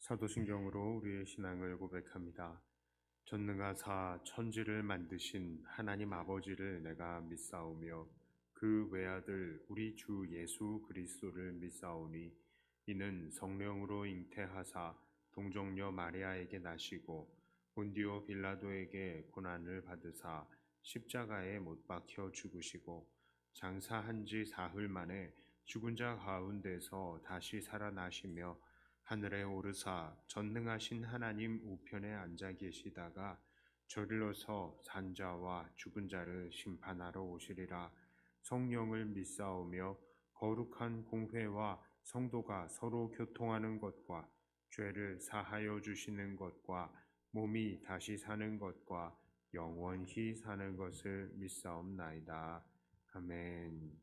사도신경으로 우리의 신앙을 고백합니다. 전능하사 천지를 만드신 하나님 아버지를 내가 믿사오며 그 외아들 우리 주 예수 그리스도를 믿사오니 이는 성령으로 잉태하사 동정녀 마리아에게 나시고 본디오 빌라도에게 고난을 받으사 십자가에 못 박혀 죽으시고 장사한 지 사흘 만에 죽은 자 가운데서 다시 살아나시며 하늘에 오르사 전능하신 하나님 우편에 앉아 계시다가 저rir러서 산자와 죽은 자를 심판하러 오시리라. 성령을 믿사오며 거룩한 공회와 성도가 서로 교통하는 것과 죄를 사하여 주시는 것과 몸이 다시 사는 것과 영원히 사는 것을 믿사옵나이다. 아멘.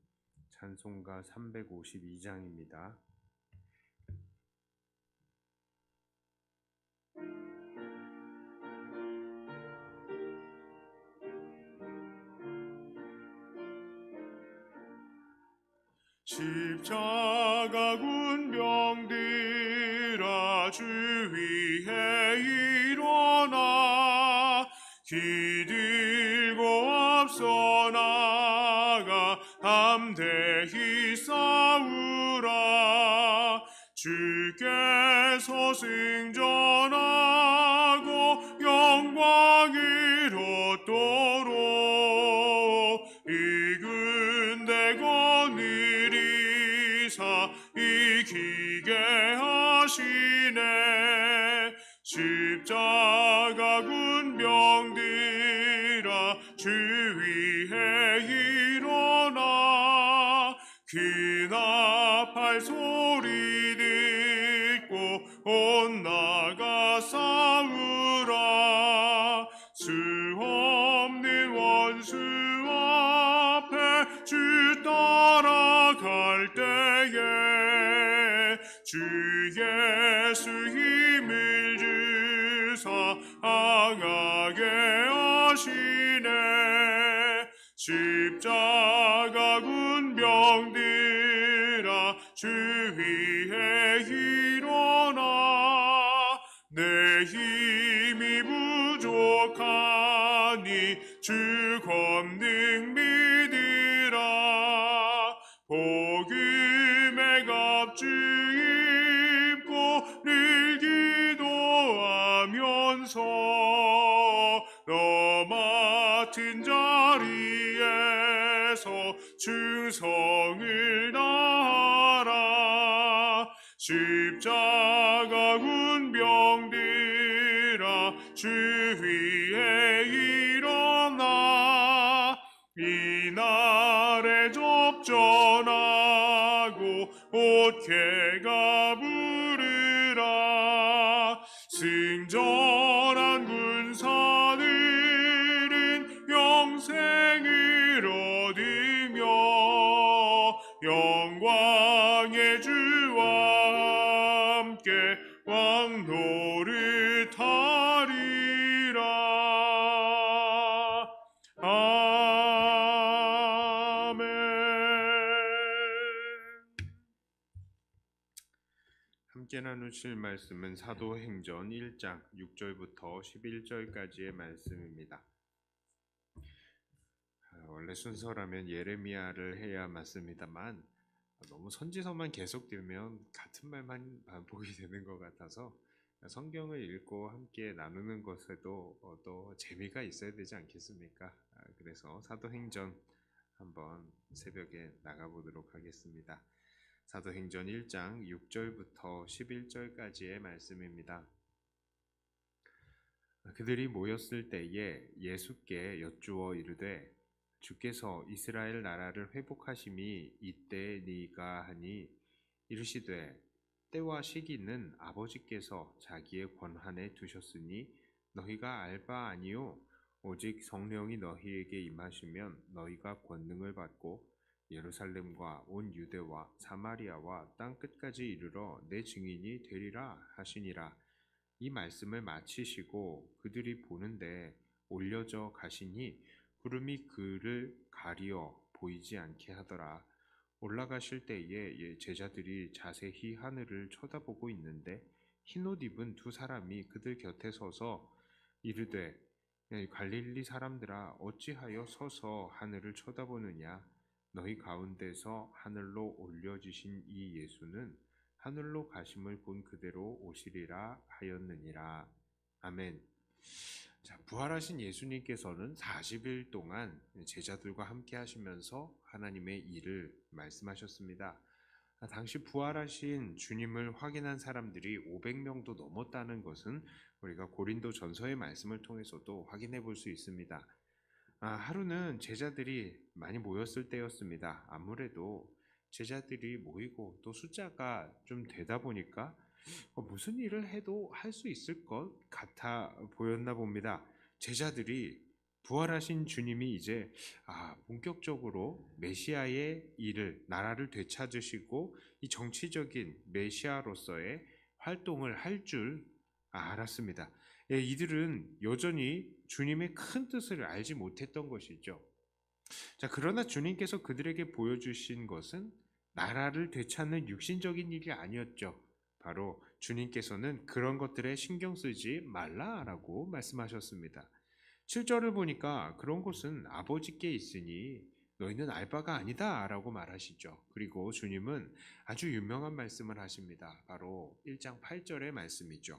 찬송가 352장입니다. 십자가 군병들아 주 위에 일어나 기들고 앞서 나가 담대히 싸우라. 주께서 승전하고 영광을 얻도록 이 군대 거느리사 이기게 하시네. 십자가 군병들아 주 위에 일어나 기납할 소리 듣고 온 나가 싸우라. 수 없는 원수 앞에 주 따라갈 때에 주 예수 힘을 주사 강하게 하시네. 십자가 군병들아 주 위에 일어나 내 힘이 부족하니 주 권능 믿으라. 복음의 갑주 입고 늘 기도하면서 너 맡은 자리에서 충성을 다하라. 십자가 군병들아 주 위에 일어나 이날에 접전하고 옷개가 부르라. 승전한 군사들은 영생을 얻으며 영광의 주와 함께 왕노릇하리라. 아멘. 함께 나누실 말씀은 사도행전 1장 6절부터 11절까지의 말씀입니다. 원래 순서라면 예레미야를 해야 맞습니다만 너무 선지서만 계속되면 같은 말만 반복이 되는 것 같아서 성경을 읽고 함께 나누는 것에도 또 재미가 있어야 되지 않겠습니까? 그래서 사도행전 한번 새벽에 나가보도록 하겠습니다. 사도행전 1장 6절부터 11절까지의 말씀입니다. 그들이 모였을 때에 예수께 여쭈어 이르되 주께서 이스라엘 나라를 회복하심이 이때니가 하니 이르시되 때와 시기는 아버지께서 자기의 권한에 두셨으니 너희가 알 바 아니요 오직 성령이 너희에게 임하시면 너희가 권능을 받고 예루살렘과 온 유대와 사마리아와 땅 끝까지 이르러 내 증인이 되리라 하시니라. 이 말씀을 마치시고 그들이 보는데 올려져 가시니 구름이 그를 가리어 보이지 않게 하더라. 올라가실 때에 제자들이 자세히 하늘을 쳐다보고 있는데 흰옷 입은 두 사람이 그들 곁에 서서 이르되 갈릴리 사람들아 어찌하여 서서 하늘을 쳐다보느냐 너희 가운데서 하늘로 올려지신 이 예수는 하늘로 가심을 본 그대로 오시리라 하였느니라. 아멘. 자, 부활하신 예수님께서는 40일 동안 제자들과 함께 하시면서 하나님의 일을 말씀하셨습니다. 당시 부활하신 주님을 확인한 사람들이 500명도 넘었다는 것은 우리가 고린도 전서의 말씀을 통해서도 확인해 볼 수 있습니다. 하루는 제자들이 많이 모였을 때였습니다. 아무래도 제자들이 모이고 또 숫자가 좀 되다 보니까 무슨 일을 해도 할 수 있을 것 같아 보였나 봅니다. 제자들이 부활하신 주님이 이제 본격적으로 메시아의 일을 나라를 되찾으시고 이 정치적인 메시아로서의 활동을 할 줄 알았습니다. 이들은 여전히 주님의 큰 뜻을 알지 못했던 것이죠. 자, 그러나 주님께서 그들에게 보여주신 것은 나라를 되찾는 육신적인 일이 아니었죠. 바로 주님께서는 그런 것들에 신경 쓰지 말라라고 말씀하셨습니다. 7절을 보니까 그런 것은 아버지께 있으니 너희는 알 바가 아니다 라고 말하시죠. 그리고 주님은 아주 유명한 말씀을 하십니다. 바로 1장 8절의 말씀이죠.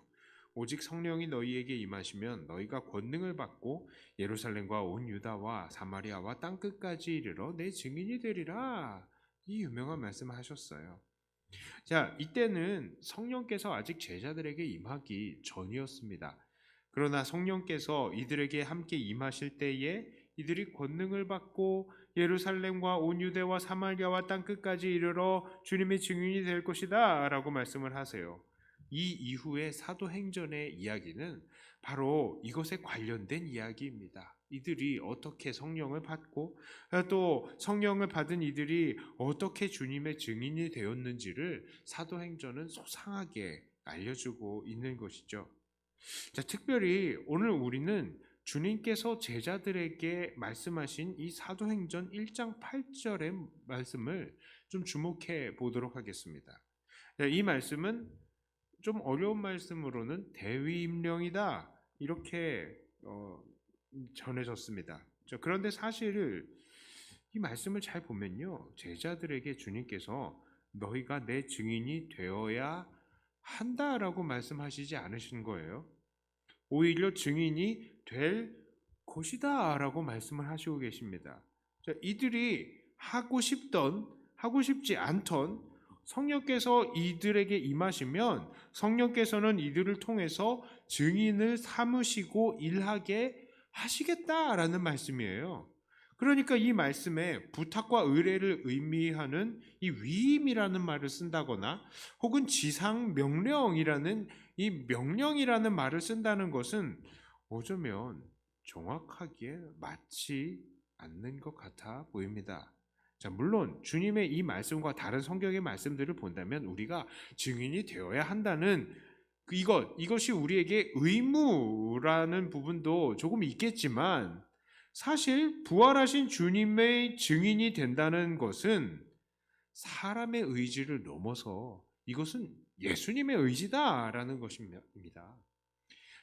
오직 성령이 너희에게 임하시면 너희가 권능을 받고 예루살렘과 온 유다와 사마리아와 땅끝까지 이르러 내 증인이 되리라. 이 유명한 말씀을 하셨어요. 자, 이때는 성령께서 아직 제자들에게 임하기 전이었습니다. 그러나 성령께서 이들에게 함께 임하실 때에 이들이 권능을 받고 예루살렘과 온 유대와 사마리아와 땅끝까지 이르러 주님의 증인이 될 것이다 라고 말씀을 하세요. 이 이후의 사도행전의 이야기는 바로 이것에 관련된 이야기입니다. 이들이 어떻게 성령을 받고 또 성령을 받은 이들이 어떻게 주님의 증인이 되었는지를 사도행전은 소상하게 알려주고 있는 것이죠. 자, 특별히 오늘 우리는 주님께서 제자들에게 말씀하신 이 사도행전 1장 8절의 말씀을 좀 주목해 보도록 하겠습니다. 이 말씀은 좀 어려운 말씀으로는 대위임령이다 이렇게 전해졌습니다. 그런데 사실 이 말씀을 잘 보면요, 제자들에게 주님께서 너희가 내 증인이 되어야 한다라고 말씀하시지 않으신 거예요. 오히려 증인이 될 것이다 라고 말씀을 하시고 계십니다. 이들이 하고 싶던 하고 싶지 않던 성령께서 이들에게 임하시면 성령께서는 이들을 통해서 증인을 삼으시고 일하게 하시겠다라는 말씀이에요. 그러니까 이 말씀에 부탁과 의뢰를 의미하는 이 위임이라는 말을 쓴다거나 혹은 지상 명령이라는 이 명령이라는 말을 쓴다는 것은 어쩌면 정확하게 맞지 않는 것 같아 보입니다. 자, 물론 주님의 이 말씀과 다른 성경의 말씀들을 본다면 우리가 증인이 되어야 한다는 이것이 우리에게 의무라는 부분도 조금 있겠지만 사실 부활하신 주님의 증인이 된다는 것은 사람의 의지를 넘어서 이것은 예수님의 의지다라는 것입니다.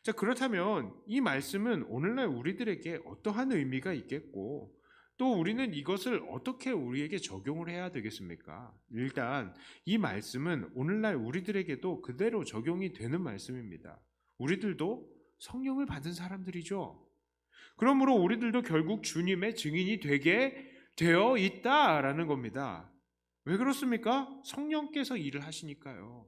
자, 그렇다면 이 말씀은 오늘날 우리들에게 어떠한 의미가 있겠고 또 우리는 이것을 어떻게 우리에게 적용을 해야 되겠습니까? 일단 이 말씀은 오늘날 우리들에게도 그대로 적용이 되는 말씀입니다. 우리들도 성령을 받은 사람들이죠. 그러므로 우리들도 결국 주님의 증인이 되게 되어 있다라는 겁니다. 왜 그렇습니까? 성령께서 일을 하시니까요.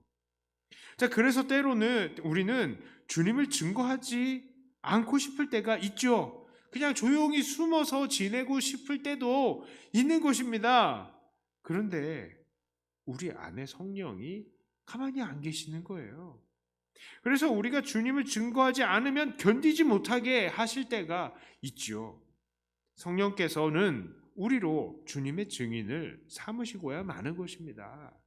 자, 그래서 때로는 우리는 주님을 증거하지 않고 싶을 때가 있죠. 그냥 조용히 숨어서 지내고 싶을 때도 있는 것입니다. 그런데 우리 안에 성령이 가만히 안 계시는 거예요. 그래서 우리가 주님을 증거하지 않으면 견디지 못하게 하실 때가 있죠. 성령께서는 우리로 주님의 증인을 삼으시고야 마는 것입니다.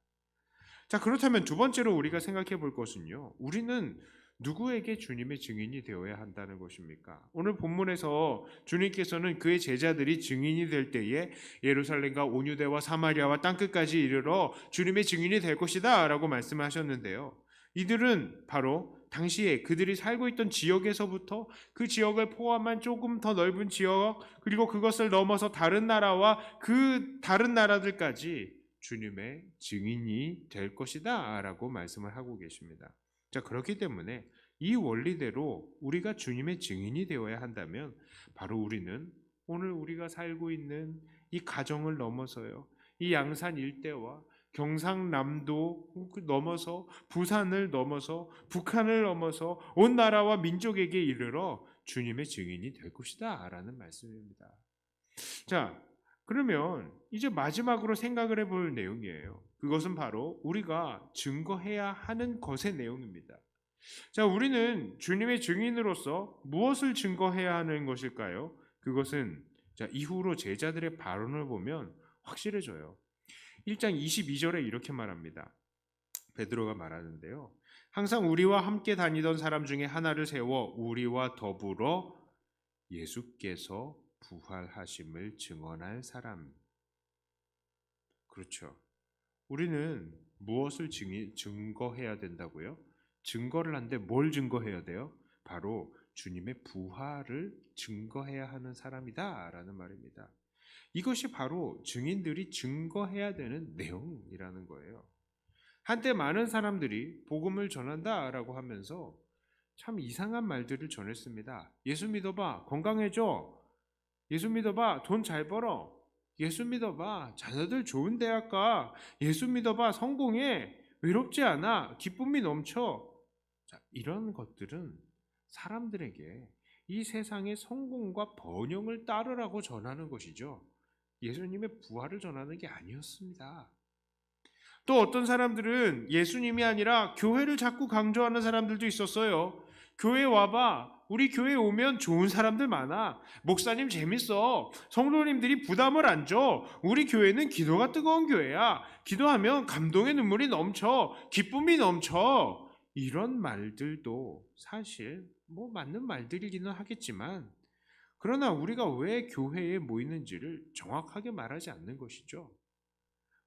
자, 그렇다면 두 번째로 우리가 생각해 볼 것은요, 우리는 누구에게 주님의 증인이 되어야 한다는 것입니까? 오늘 본문에서 주님께서는 그의 제자들이 증인이 될 때에 예루살렘과 온 유대와 사마리아와 땅끝까지 이르러 주님의 증인이 될 것이다 라고 말씀하셨는데요, 이들은 바로 당시에 그들이 살고 있던 지역에서부터 그 지역을 포함한 조금 더 넓은 지역, 그리고 그것을 넘어서 다른 나라와 그 다른 나라들까지 주님의 증인이 될 것이다 라고 말씀을 하고 계십니다. 자, 그렇기 때문에 이 원리대로 우리가 주님의 증인이 되어야 한다면 바로 우리는 오늘 우리가 살고 있는 이 가정을 넘어서요, 이 양산 일대와 경상남도 넘어서 부산을 넘어서 북한을 넘어서 온 나라와 민족에게 이르러 주님의 증인이 될 것이다 라는 말씀입니다. 자, 그러면 이제 마지막으로 생각을 해볼 내용이에요. 그것은 바로 우리가 증거해야 하는 것의 내용입니다. 자, 우리는 주님의 증인으로서 무엇을 증거해야 하는 것일까요? 그것은 자, 이후로 제자들의 발언을 보면 확실해져요. 1장 22절에 이렇게 말합니다. 베드로가 말하는데요, 항상 우리와 함께 다니던 사람 중에 하나를 세워 우리와 더불어 예수께서 부활하심을 증언할 사람. 그렇죠. 우리는 무엇을 증거해야 된다고요? 증거를 하는데 뭘 증거해야 돼요? 바로 주님의 부활을 증거해야 하는 사람이다 라는 말입니다. 이것이 바로 증인들이 증거해야 되는 내용이라는 거예요. 한때 많은 사람들이 복음을 전한다라고 하면서 참 이상한 말들을 전했습니다. 예수 믿어봐, 건강해져. 예수 믿어봐, 돈 잘 벌어. 예수 믿어봐, 자녀들 좋은 대학 가. 예수 믿어봐, 성공해. 외롭지 않아. 기쁨이 넘쳐. 자, 이런 것들은 사람들에게 이 세상의 성공과 번영을 따르라고 전하는 것이죠. 예수님의 부활을 전하는 게 아니었습니다. 또 어떤 사람들은 예수님이 아니라 교회를 자꾸 강조하는 사람들도 있었어요. 교회 와봐. 우리 교회 오면 좋은 사람들 많아. 목사님 재밌어. 성도님들이 부담을 안 줘. 우리 교회는 기도가 뜨거운 교회야. 기도하면 감동의 눈물이 넘쳐. 기쁨이 넘쳐. 이런 말들도 사실 맞는 말들이기는 하겠지만, 그러나 우리가 왜 교회에 모이는지를 정확하게 말하지 않는 것이죠.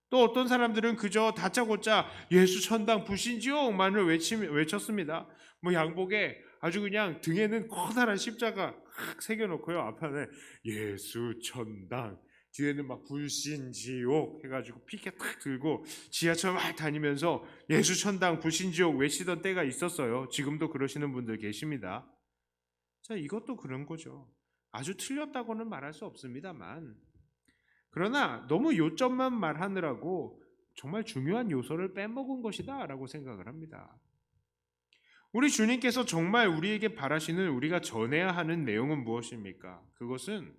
또 어떤 사람들은 그저 다짜고짜 예수 천당 불신지옥만을 외쳤습니다. 양복에 아주 그냥 등에는 커다란 십자가 새겨놓고요, 앞판에 예수 천당, 뒤에는 막 불신지옥 해가지고 피켓 탁 들고 지하철 막 다니면서 예수 천당 불신지옥 외치던 때가 있었어요. 지금도 그러시는 분들 계십니다. 자, 이것도 그런 거죠. 아주 틀렸다고는 말할 수 없습니다만, 그러나 너무 요점만 말하느라고 정말 중요한 요소를 빼먹은 것이다 라고 생각을 합니다. 우리 주님께서 정말 우리에게 바라시는, 우리가 전해야 하는 내용은 무엇입니까? 그것은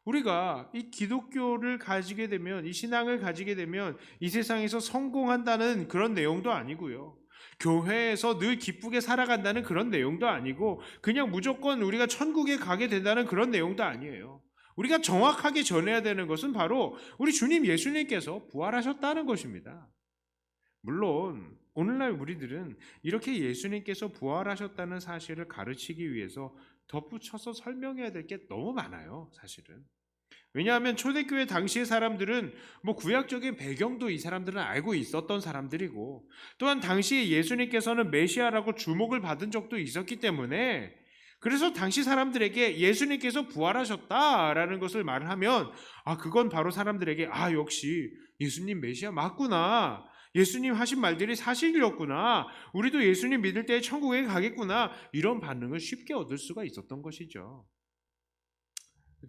우리가 이 기독교를 가지게 되면, 이 신앙을 가지게 되면 이 세상에서 성공한다는 그런 내용도 아니고요, 교회에서 늘 기쁘게 살아간다는 그런 내용도 아니고, 그냥 무조건 우리가 천국에 가게 된다는 그런 내용도 아니에요. 우리가 정확하게 전해야 되는 것은 바로 우리 주님 예수님께서 부활하셨다는 것입니다. 물론 오늘날 우리들은 이렇게 예수님께서 부활하셨다는 사실을 가르치기 위해서 덧붙여서 설명해야 될 게 너무 많아요, 사실은. 왜냐하면 초대교회 당시의 사람들은 구약적인 배경도 이 사람들은 알고 있었던 사람들이고, 또한 당시에 예수님께서는 메시아라고 주목을 받은 적도 있었기 때문에, 그래서 당시 사람들에게 예수님께서 부활하셨다라는 것을 말을 하면, 그건 바로 사람들에게 역시 예수님 메시아 맞구나, 예수님 하신 말들이 사실이었구나, 우리도 예수님 믿을 때 천국에 가겠구나, 이런 반응을 쉽게 얻을 수가 있었던 것이죠.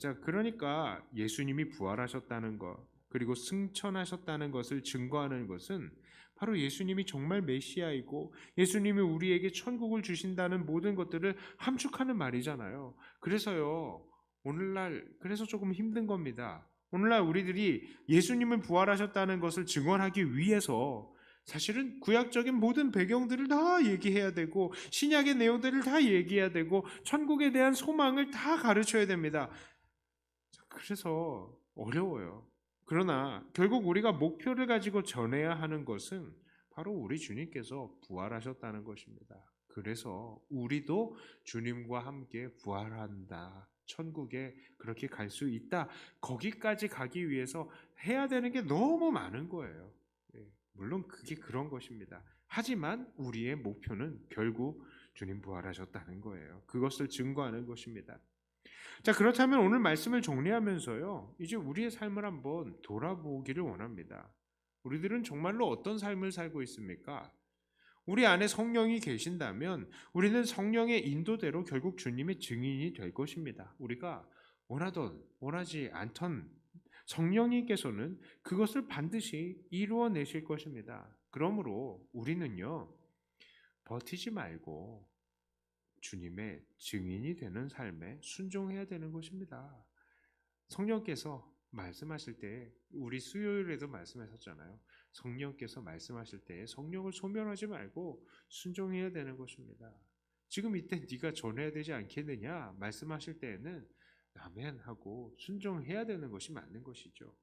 자, 그러니까 예수님이 부활하셨다는 것, 그리고 승천하셨다는 것을 증거하는 것은 바로 예수님이 정말 메시아이고 예수님이 우리에게 천국을 주신다는 모든 것들을 함축하는 말이잖아요. 그래서요, 오늘날 그래서 조금 힘든 겁니다. 오늘날 우리들이 예수님을 부활하셨다는 것을 증언하기 위해서 사실은 구약적인 모든 배경들을 다 얘기해야 되고, 신약의 내용들을 다 얘기해야 되고, 천국에 대한 소망을 다 가르쳐야 됩니다. 그래서 어려워요. 그러나 결국 우리가 목표를 가지고 전해야 하는 것은 바로 우리 주님께서 부활하셨다는 것입니다. 그래서 우리도 주님과 함께 부활한다, 천국에 그렇게 갈 수 있다, 거기까지 가기 위해서 해야 되는 게 너무 많은 거예요. 물론 그게 그런 것입니다. 하지만 우리의 목표는 결국 주님 부활하셨다는 거예요. 그것을 증거하는 것입니다. 자, 그렇다면 오늘 말씀을 정리하면서요, 이제 우리의 삶을 한번 돌아보기를 원합니다. 우리들은 정말로 어떤 삶을 살고 있습니까? 우리 안에 성령이 계신다면 우리는 성령의 인도대로 결국 주님의 증인이 될 것입니다. 우리가 원하던 원하지 않던 성령님께서는 그것을 반드시 이루어내실 것입니다. 그러므로 우리는요, 버티지 말고 주님의 증인이 되는 삶에 순종해야 되는 것입니다. 성령께서 말씀하실 때, 우리 수요일에도 말씀하셨잖아요. 성령께서 말씀하실 때 성령을 소멸하지 말고 순종해야 되는 것입니다. 지금 이때 네가 전해야 되지 않겠느냐 말씀하실 때에는 아멘 하고 순종해야 되는 것이 맞는 것이죠.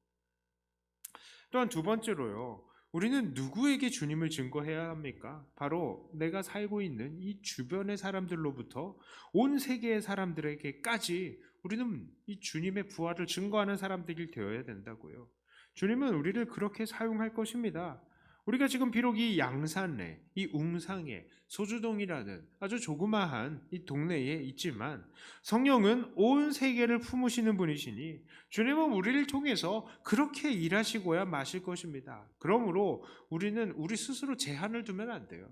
또한 두 번째로요, 우리는 누구에게 주님을 증거해야 합니까? 바로 내가 살고 있는 이 주변의 사람들로부터 온 세계의 사람들에게까지 우리는 이 주님의 부활을 증거하는 사람들이 되어야 된다고요. 주님은 우리를 그렇게 사용할 것입니다. 우리가 지금 비록 이 양산에, 이 웅상에, 소주동이라는 아주 조그마한 이 동네에 있지만 성령은 온 세계를 품으시는 분이시니 주님은 우리를 통해서 그렇게 일하시고야 마실 것입니다. 그러므로 우리는 우리 스스로 제한을 두면 안 돼요.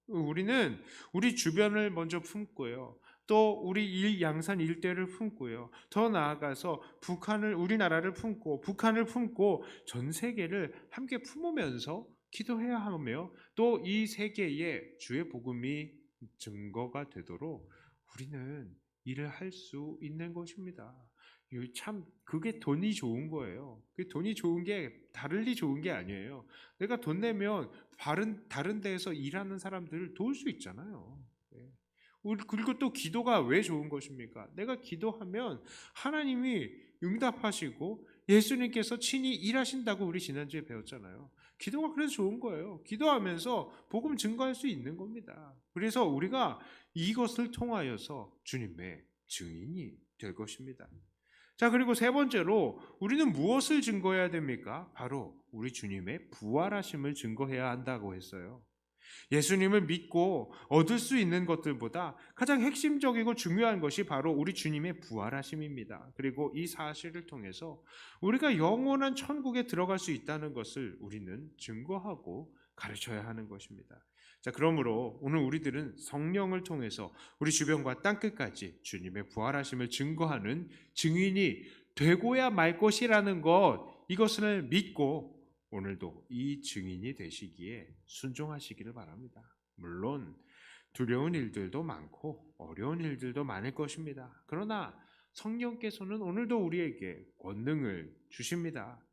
우리는 우리 주변을 먼저 품고요. 또 우리 양산 일대를 품고요. 더 나아가서 우리나라를 품고 북한을 품고 전 세계를 함께 품으면서 기도해야 하며 또 이 세계에 주의 복음이 증거가 되도록 우리는 일을 할 수 있는 것입니다. 참 그게 돈이 좋은 거예요. 그 돈이 좋은 게 다를리 좋은 게 아니에요. 내가 돈 내면 다른 데에서 일하는 사람들을 도울 수 있잖아요. 그리고 또 기도가 왜 좋은 것입니까? 내가 기도하면 하나님이 응답하시고 예수님께서 친히 일하신다고 우리 지난주에 배웠잖아요. 기도가 그래서 좋은 거예요. 기도하면서 복음 증거할 수 있는 겁니다. 그래서 우리가 이것을 통하여서 주님의 증인이 될 것입니다. 자, 그리고 세 번째로 우리는 무엇을 증거해야 됩니까? 바로 우리 주님의 부활하심을 증거해야 한다고 했어요. 예수님을 믿고 얻을 수 있는 것들보다 가장 핵심적이고 중요한 것이 바로 우리 주님의 부활하심입니다. 그리고 이 사실을 통해서 우리가 영원한 천국에 들어갈 수 있다는 것을 우리는 증거하고 가르쳐야 하는 것입니다. 자, 그러므로 오늘 우리들은 성령을 통해서 우리 주변과 땅끝까지 주님의 부활하심을 증거하는 증인이 되고야 말 것이라는 이것을 믿고 오늘도 이 증인이 되시기에 순종하시기를 바랍니다. 물론 두려운 일들도 많고 어려운 일들도 많을 것입니다. 그러나 성령께서는 오늘도 우리에게 권능을 주십니다.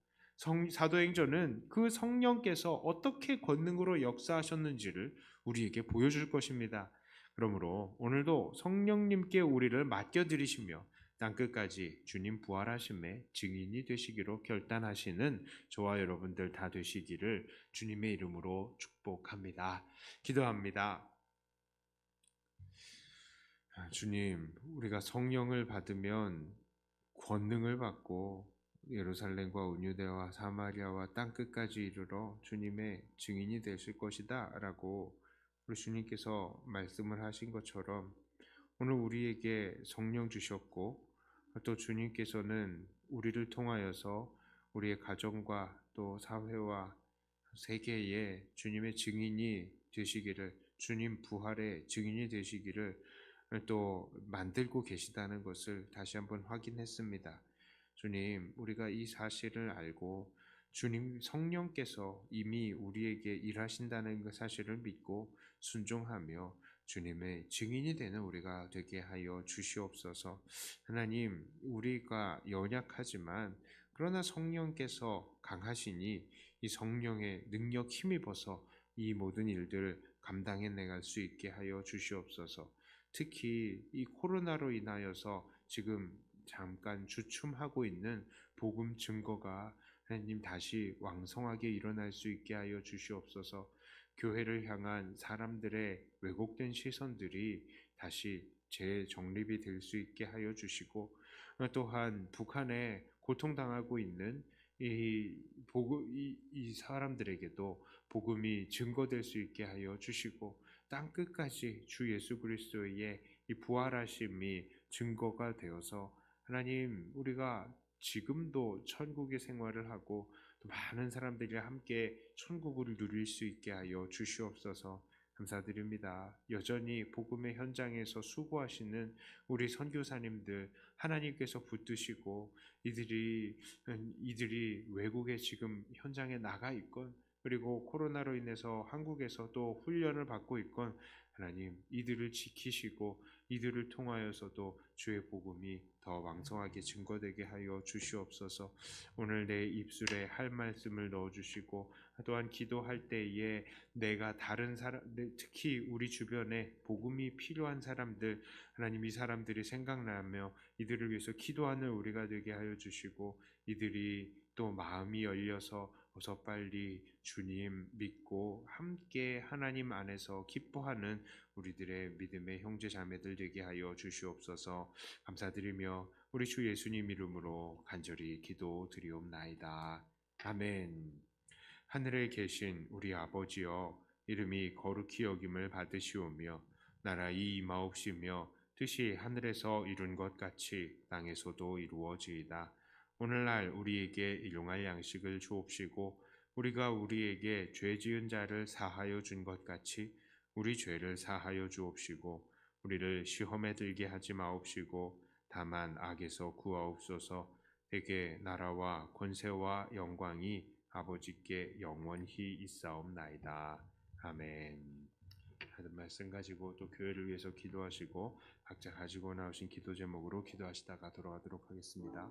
사도행전은 그 성령께서 어떻게 권능으로 역사하셨는지를 우리에게 보여줄 것입니다. 그러므로 오늘도 성령님께 우리를 맡겨드리시며 땅끝까지 주님 부활하심의 증인이 되시기로 결단하시는 저와 여러분들 다 되시기를 주님의 이름으로 축복합니다. 기도합니다. 주님, 우리가 성령을 받으면 권능을 받고 예루살렘과 온유대와 사마리아와 땅끝까지 이르러 주님의 증인이 되실 것이다 라고 우리 주님께서 말씀을 하신 것처럼 오늘 우리에게 성령 주셨고 또 주님께서는 우리를 통하여서 우리의 가정과 또 사회와 세계에 주님의 증인이 되시기를, 주님 부활의 증인이 되시기를 또 만들고 계시다는 것을 다시 한번 확인했습니다. 주님, 우리가 이 사실을 알고 주님 성령께서 이미 우리에게 일하신다는 그 사실을 믿고 순종하며 주님의 증인이 되는 우리가 되게 하여 주시옵소서. 하나님, 우리가 연약하지만 그러나 성령께서 강하시니 이 성령의 능력 힘입어서 이 모든 일들을 감당해내갈 수 있게 하여 주시옵소서. 특히 이 코로나로 인하여서 지금 잠깐 주춤하고 있는 복음 증거가 하나님 다시 왕성하게 일어날 수 있게 하여 주시옵소서. 교회를 향한 사람들의 왜곡된 시선들이 다시 재정립이 될 수 있게 하여 주시고 또한 북한에 고통당하고 있는 이 사람들에게도 복음이 증거될 수 있게 하여 주시고 땅 끝까지 주 예수 그리스도의 이 부활하심이 증거가 되어서 하나님 우리가 지금도 천국의 생활을 하고 또 많은 사람들이 함께 천국을 누릴 수 있게 하여 주시옵소서. 감사드립니다. 여전히 복음의 현장에서 수고하시는 우리 선교사님들 하나님께서 붙드시고 이들이 외국에 지금 현장에 나가 있건 그리고 코로나로 인해서 한국에서 또 훈련을 받고 있건 하나님 이들을 지키시고 이들을 통하여서도 주의 복음이 더 왕성하게 증거되게 하여 주시옵소서. 오늘 내 입술에 할 말씀을 넣어주시고 또한 기도할 때에 내가 다른 사람, 특히 우리 주변에 복음이 필요한 사람들 하나님 이 사람들이 생각나며 이들을 위해서 기도하는 우리가 되게 하여 주시고 이들이 또 마음이 열려서 어서 빨리 주님 믿고 함께 하나님 안에서 기뻐하는 우리들의 믿음의 형제 자매들 되게 하여 주시옵소서. 감사드리며 우리 주 예수님 이름으로 간절히 기도드리옵나이다. 아멘. 하늘에 계신 우리 아버지여, 이름이 거룩히 여김을 받으시오며 나라의 임하옵시며 뜻이 하늘에서 이룬 것 같이 땅에서도 이루어지이다. 오늘날 우리에게 일용할 양식을 주옵시고 우리가 우리에게 죄 지은 자를 사하여 준 것 같이 우리 죄를 사하여 주옵시고 우리를 시험에 들게 하지 마옵시고 다만 악에서 구하옵소서. 대개 나라와 권세와 영광이 아버지께 영원히 있사옵나이다. 아멘. 하는 말씀 가지고 또 교회를 위해서 기도하시고 각자 가지고 나오신 기도 제목으로 기도하시다가 돌아가도록 하겠습니다.